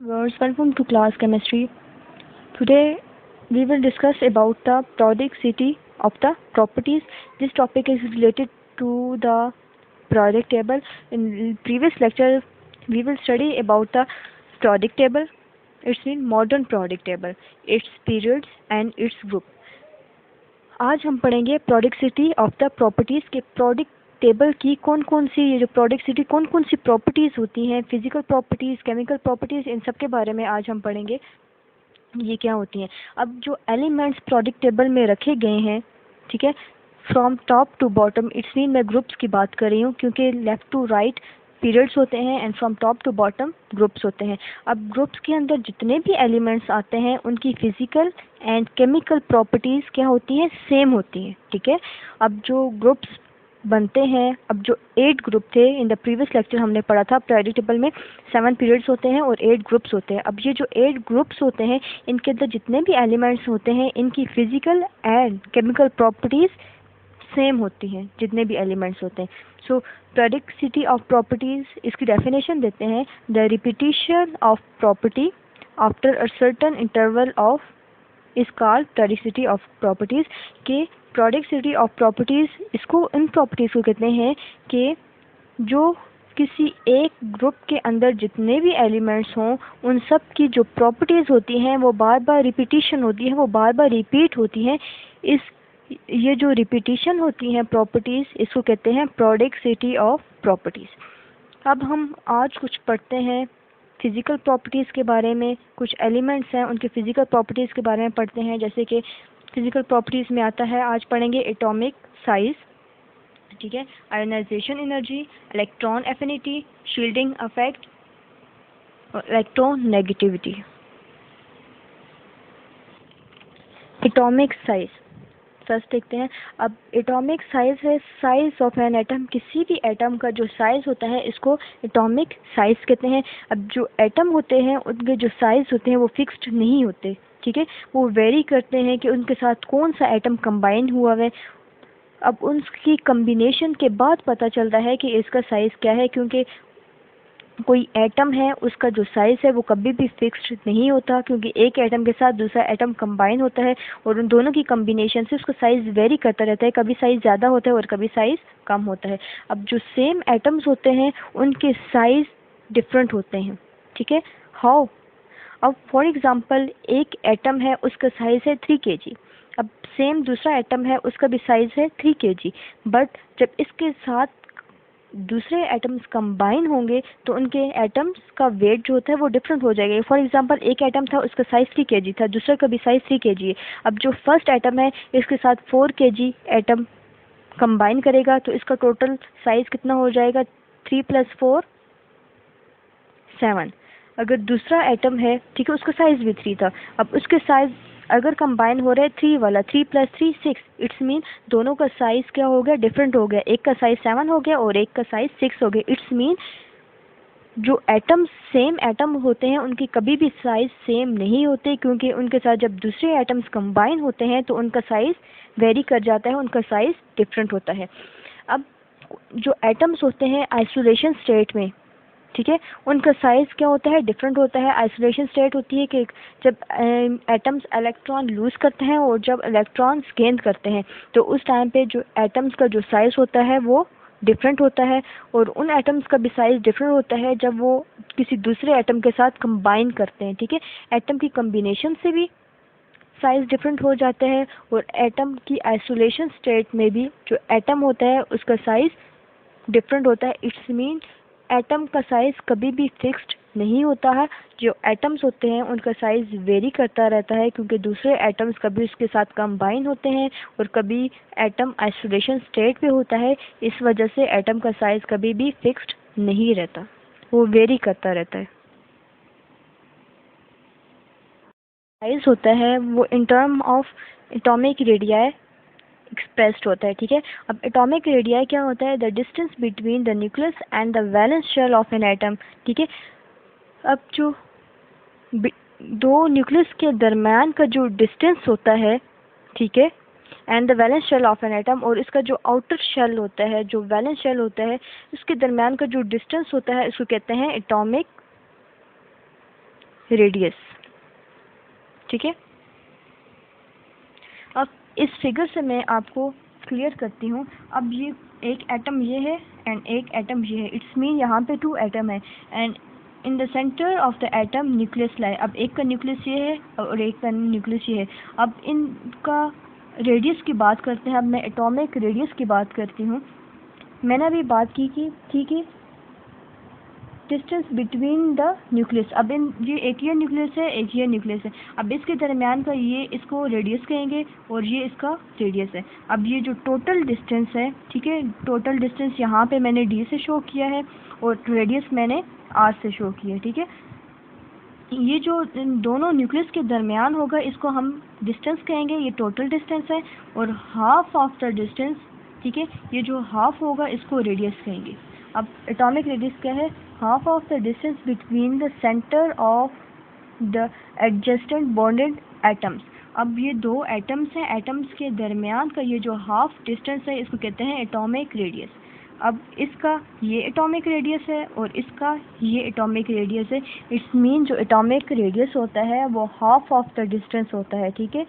Viewers, welcome to class chemistry. Today we will discuss about the periodicity of the properties. This topic is related to the periodic table. In previous lecture we will study about the periodic table. It's in modern periodic table, its periods and its group. आज हम पढ़ेंगे periodicity of the properties के periodic table की कौन कौन सी ये जो प्रोडक्टिसिटी कौन कौन सी प्रॉपर्टीज़ होती हैं, फिजिकल प्रॉपर्टीज़, केमिकल प्रॉपर्टीज़, इन सब के बारे में आज हम पढ़ेंगे ये क्या होती हैं। अब जो एलिमेंट्स प्रोडक्ट टेबल में रखे गए हैं, ठीक है, from top to bottom, it's mean मैं ग्रुप्स की बात कर रही हूँ क्योंकि लेफ़्ट टू राइट पीरियड्स होते हैं and from top to bottom groups होते हैं। अब ग्रुप्स के अंदर जितने भी एलिमेंट्स आते हैं उनकी फिजिकल एंड केमिकल प्रॉपर्टीज़ क्या होती हैं, सेम होती हैं, ठीक है। अब जो ग्रुप्स बनते हैं, अब जो 8 ग्रुप थे इन द प्रीवियस लेक्चर हमने पढ़ा था, पीरियोडिक टेबल में 7 पीरियड्स होते हैं और 8 ग्रुप्स होते हैं। अब ये जो 8 ग्रुप्स होते हैं इनके अंदर जितने भी एलिमेंट्स होते हैं इनकी physical and chemical properties same होती हैं, जितने भी एलिमेंट्स होते हैं। सो periodicity ऑफ प्रॉपर्टीज़, इसकी डेफिनेशन देते हैं, the repetition of property after a certain interval of is called periodicity of properties. के periodicity ऑफ प्रॉपर्टीज़, इसको इन प्रॉपर्टीज़ को कहते हैं कि जो किसी एक ग्रुप के अंदर जितने भी एलिमेंट्स हों उन सब की जो प्रॉपर्टीज़ होती हैं वो बार बार रिपीटिशन होती है, वो बार बार रिपीट होती हैं। ये जो रिपीटिशन होती हैं प्रॉपर्टीज़, इसको कहते हैं periodicity ऑफ प्रॉपर्टीज़। अब हम आज कुछ पढ़ते हैं फिज़िकल प्रॉपर्टीज़ के बारे में, कुछ एलिमेंट्स हैं उनके फिज़िकल प्रॉपर्टीज़ के बारे में पढ़ते हैं। जैसे कि फिज़िकल प्रॉपर्टीज़ में आता है, आज पढ़ेंगे एटॉमिक साइज़, ठीक है, ionisation energy, electron affinity, shielding effect और electron negativity. Atomic size first देखते हैं। अब एटॉमिक साइज़ है साइज़ ऑफ एन एटम, किसी भी एटम का जो साइज़ होता है इसको एटॉमिक साइज़ कहते हैं। अब जो एटम होते हैं उनके जो साइज़ होते हैं वो फिक्स्ड नहीं होते, ठीक है, वो वेरी करते हैं कि उनके साथ कौन सा एटम कंबाइन हुआ है। अब उनकी कम्बिनेशन के बाद पता चलता है कि इसका साइज़ क्या है, क्योंकि कोई एटम है उसका जो साइज़ है वो कभी भी फिक्स्ड नहीं होता, क्योंकि एक एटम के साथ दूसरा एटम कंबाइन होता है और उन दोनों की कम्बिनेशन से उसका साइज़ वेरी करता रहता है, कभी साइज़ ज़्यादा होता है और कभी साइज़ कम होता है। अब जो सेम एटम्स होते हैं उनके साइज़ डिफरेंट होते हैं, ठीक है। हाउ? अब फॉर एग्ज़ाम्पल एक एटम है उसका साइज़ है 3 kg, अब सेम दूसरा एटम है उसका भी साइज़ है 3 kg, बट जब इसके साथ दूसरे एटम्स कंबाइन होंगे तो उनके एटम्स का वेट जो होता है वो डिफरेंट हो जाएगा। फॉर एग्जांपल एक एटम था उसका साइज़ 3 kg था, दूसरा का भी साइज़ 3 kg है। अब जो फर्स्ट एटम है इसके साथ 4 kg एटम कंबाइन करेगा तो इसका टोटल साइज़ कितना हो जाएगा, 3 + 4 7। अगर दूसरा एटम है, ठीक है, उसका साइज़ भी 3 था, अब उसके साइज़ अगर कंबाइन हो रहा है 3 वाला, 3 + 3 6, इट्स मीन दोनों का साइज़ क्या हो गया, डिफरेंट हो गया। एक का साइज़ 7 हो गया और एक का साइज़ 6 हो गया। इट्स मीन जो एटम सेम एटम होते हैं उनकी कभी भी साइज़ सेम नहीं होते, क्योंकि उनके साथ जब दूसरे एटम्स कंबाइन होते हैं तो उनका साइज़ वेरी कर जाता है, उनका साइज़ डिफरेंट होता है। अब जो एटम्स होते हैं आइसोलेशन स्टेट में, ठीक है, उनका साइज़ क्या होता है, डिफरेंट होता है। आइसोलेशन स्टेट होती है कि जब एटम्स इलेक्ट्रॉन लूज़ करते हैं और जब इलेक्ट्रॉन्स गेन करते हैं तो उस टाइम पे जो एटम्स का जो साइज़ होता है वो डिफरेंट होता है, और उन एटम्स का भी साइज़ डिफरेंट होता है जब वो किसी दूसरे एटम के साथ कंबाइन करते हैं, ठीक है। एटम की कम्बिनेशन से भी साइज़ डिफरेंट हो जाते हैं और एटम की आइसोलेशन स्टेट में भी जो एटम होता है उसका साइज़ डिफरेंट होता है। इट्स मीन एटम का साइज़ कभी भी फिक्स्ड नहीं होता है, जो एटम्स होते हैं उनका साइज़ वेरी करता रहता है, क्योंकि दूसरे एटम्स कभी उसके साथ कंबाइन होते हैं और कभी एटम आइसोलेशन स्टेट पे होता है। इस वजह से एटम का साइज़ कभी भी फिक्स्ड नहीं रहता, वो वेरी करता रहता है। साइज़ होता है वो in term of atomic radii expressed होता है, ठीक है। अब एटॉमिक रेडियाई क्या होता है, the distance between the nucleus and the valence shell of an atom, ठीक है। अब जो दो न्यूक्लियस के दरम्यान का जो डिस्टेंस होता है, ठीक है, and the valence shell of an atom, और इसका जो आउटर शेल होता है, जो वैलेंस शेल होता है, इसके दरम्यान का जो डिस्टेंस होता है इसको कहते हैं एटॉमिक रेडियस। ठीक है, अब इस फिगर से मैं आपको क्लियर करती हूँ। अब ये एक एटम ये है एंड एक एटम ये है, इट्स मीन यहाँ पे 2 एटम है and in the centre of the atom nucleus lie. अब एक का न्यूक्लियस ये है और एक का न्यूक्लियस ये है। अब इनका रेडियस की बात करते हैं। अब मैं एटॉमिक रेडियस की बात करती हूँ। मैंने अभी बात की थी कि डिस्टेंस बिटवीन द न्यूक्लियस। अब ये एक ये न्यूक्लियस है, एक ये न्यूक्लियस है। अब इसके दरमियान का ये इसको रेडियस कहेंगे और ये इसका रेडियस है। अब ये जो टोटल डिस्टेंस है, ठीक है, टोटल डिस्टेंस यहाँ पे मैंने d से शो किया है और रेडियस मैंने r से शो किया है। ठीक है, ये जो इन दोनों न्यूक्लियस के दरमियान होगा इसको हम डिस्टेंस कहेंगे, ये टोटल डिस्टेंस है। और हाफ ऑफ द डिस्टेंस, ठीक है, ये जो हाफ होगा इसको रेडियस कहेंगे। अब एटॉमिक रेडियस क्या है? Half of the distance between the centre of the adjacent bonded atoms. अब ये 2 एटम्स हैं, एटम्स के दरमियान का ये जो हाफ डिस्टेंस है इसको कहते हैं एटॉमिक रेडियस। अब इसका ये एटॉमिक रेडियस है और इसका ये एटॉमिक रेडियस है। इट्स मीन जो एटॉमिक रेडियस होता है वो हाफ ऑफ द डिस्टेंस होता है। ठीक है,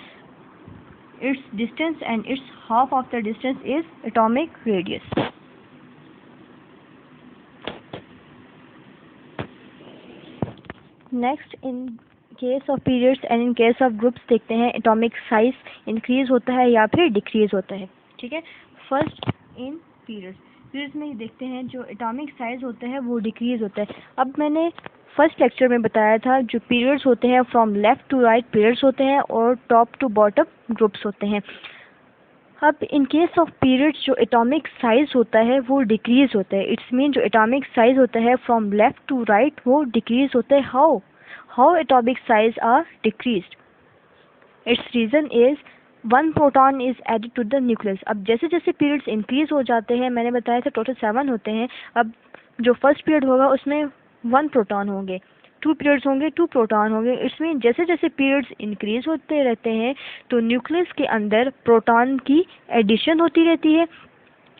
it's distance and it's half of the distance is atomic radius. Next, in case of periods and in case of groups देखते हैं एटॉमिक साइज इंक्रीज होता है या फिर डिक्रीज होता है। ठीक है, फर्स्ट इन पीरियड्स में देखते हैं जो एटॉमिक साइज होता है वो डिक्रीज होता है। अब मैंने फर्स्ट लेक्चर में बताया था जो पीरियड्स होते हैं from left to right periods होते हैं और टॉप टू बॉटम ग्रुप्स होते हैं। अब इन केस ऑफ पीरियड्स जो एटॉमिक साइज होता है वो डिक्रीज होता है। इट्स मीन जो एटॉमिक साइज होता है फ्रॉम लेफ्ट टू राइट वो डिक्रीज होता है। How atomic size are decreased? It's reason is 1 proton is added to the nucleus. अब जैसे जैसे पीरियड्स इंक्रीज हो जाते हैं, मैंने बताया था टोटल 7 होते हैं। अब जो फर्स्ट पीरियड होगा उसमें 1 प्रोटॉन होंगे, 2 पीरियड्स होंगे 2 प्रोटॉन होंगे। इसमें जैसे जैसे पीरियड्स इंक्रीज होते रहते हैं तो न्यूक्लियस के अंदर प्रोटॉन की एडिशन होती रहती है।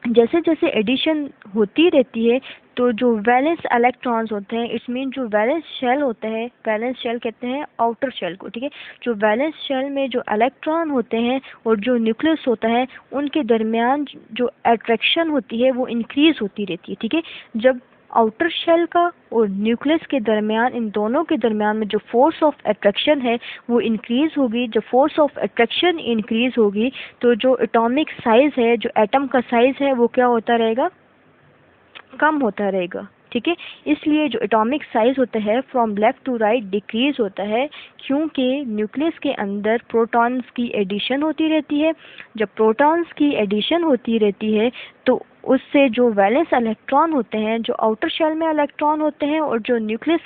जैसे जैसे एडिशन होती रहती है तो जो वैलेंस इलेक्ट्रॉन्स होते हैं, इट्स मीन जो वैलेंस शेल होता है, वैलेंस शेल कहते हैं आउटर शेल को। ठीक है, जो वैलेंस शेल में जो इलेक्ट्रॉन होते हैं और जो न्यूक्लियस होता है उनके दरमियान जो अट्रैक्शन होती है वो इंक्रीज होती रहती है। ठीक है, जब आउटर शेल का और न्यूक्लियस के दरमियान, इन दोनों के दरमियान में जो फोर्स ऑफ अट्रैक्शन है वो इंक्रीज होगी। जब फोर्स ऑफ अट्रैक्शन इंक्रीज होगी तो जो एटॉमिक साइज है, जो एटम का साइज है वो क्या होता रहेगा? कम होता रहेगा। ठीक है, इसलिए जो एटॉमिक साइज होता है from left to right decrease होता है क्योंकि न्यूक्लियस के अंदर प्रोटॉन्स की एडिशन होती रहती है। जब प्रोटॉन्स की एडिशन होती रहती है तो उससे जो वैलेंस इलेक्ट्रॉन होते हैं, जो आउटर शेल में इलेक्ट्रॉन होते हैं और जो न्यूक्लियस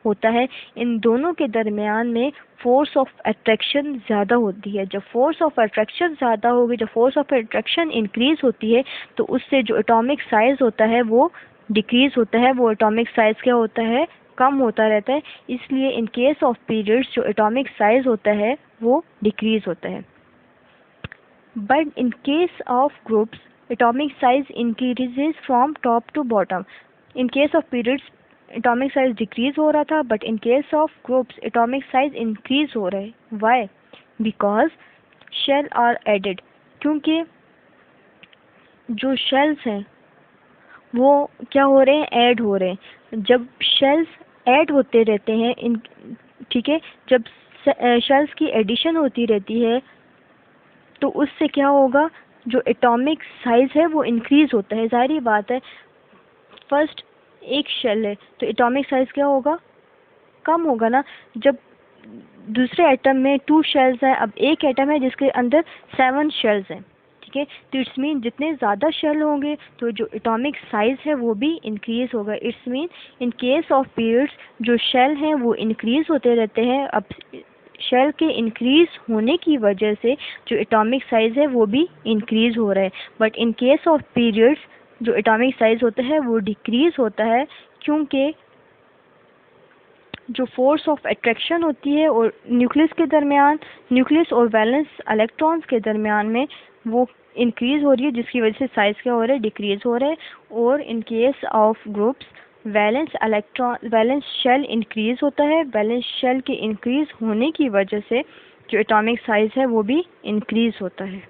होता है, इन दोनों के दरमियान में फोर्स ऑफ अट्रैक्शन ज़्यादा होती है। जब फोर्स ऑफ अट्रैक्शन ज़्यादा होगी, जब फोर्स ऑफ अट्रैक्शन इंक्रीज होती है तो उससे जो एटॉमिक साइज होता है वो डिक्रीज होता है। वो एटॉमिक साइज क्या होता है? कम होता रहता है। इसलिए इन केस ऑफ पीरियड्स जो एटॉमिक साइज होता है वो डिक्रीज होता है। But in case of groups atomic size increases from top to bottom. In case of periods atomic size decrease हो रहा था, but in case of groups atomic size increase हो रहा है। Why? Because shell are added. क्योंकि जो shells हैं वो क्या हो रहे हैं? ऐड हो रहे हैं। जब शेल्स ऐड होते रहते हैं इन, ठीक है, जब शेल्स की एडिशन होती रहती है तो उससे क्या होगा? जो एटॉमिक साइज है वो इंक्रीज होता है। जाहिर बात है, फर्स्ट एक शेल है तो एटॉमिक साइज क्या होगा? कम होगा ना। जब दूसरे एटम में 2 शेल्स हैं, अब एक एटम है जिसके अंदर 7 शेल्स हैं। ठीक है, तो इट्स मीन जितने ज़्यादा शेल होंगे तो जो एटॉमिक साइज है वो भी इंक्रीज होगा। It's mean in case of periods जो शेल हैं वो इंक्रीज होते रहते हैं। अब शेल के इंक्रीज होने की वजह से जो एटॉमिक साइज है वो भी इंक्रीज हो रहा है। But in case of periods जो एटॉमिक साइज होता है वो डिक्रीज होता है क्योंकि जो फोर्स ऑफ अट्रैक्शन होती है और न्यूक्लियस के दरमियान, न्यूक्लियस और वैलेंस इलेक्ट्रॉन्स के दरमियान में वो इंक्रीज हो रही है, जिसकी वजह से साइज क्या हो रहा है? डिक्रीज हो रहा है। और in case of groups valence shell increase होता है। वैलेंस शेल के इंक्रीज़ होने की वजह से जो एटॉमिक साइज़ है वो भी इंक्रीज़ होता है।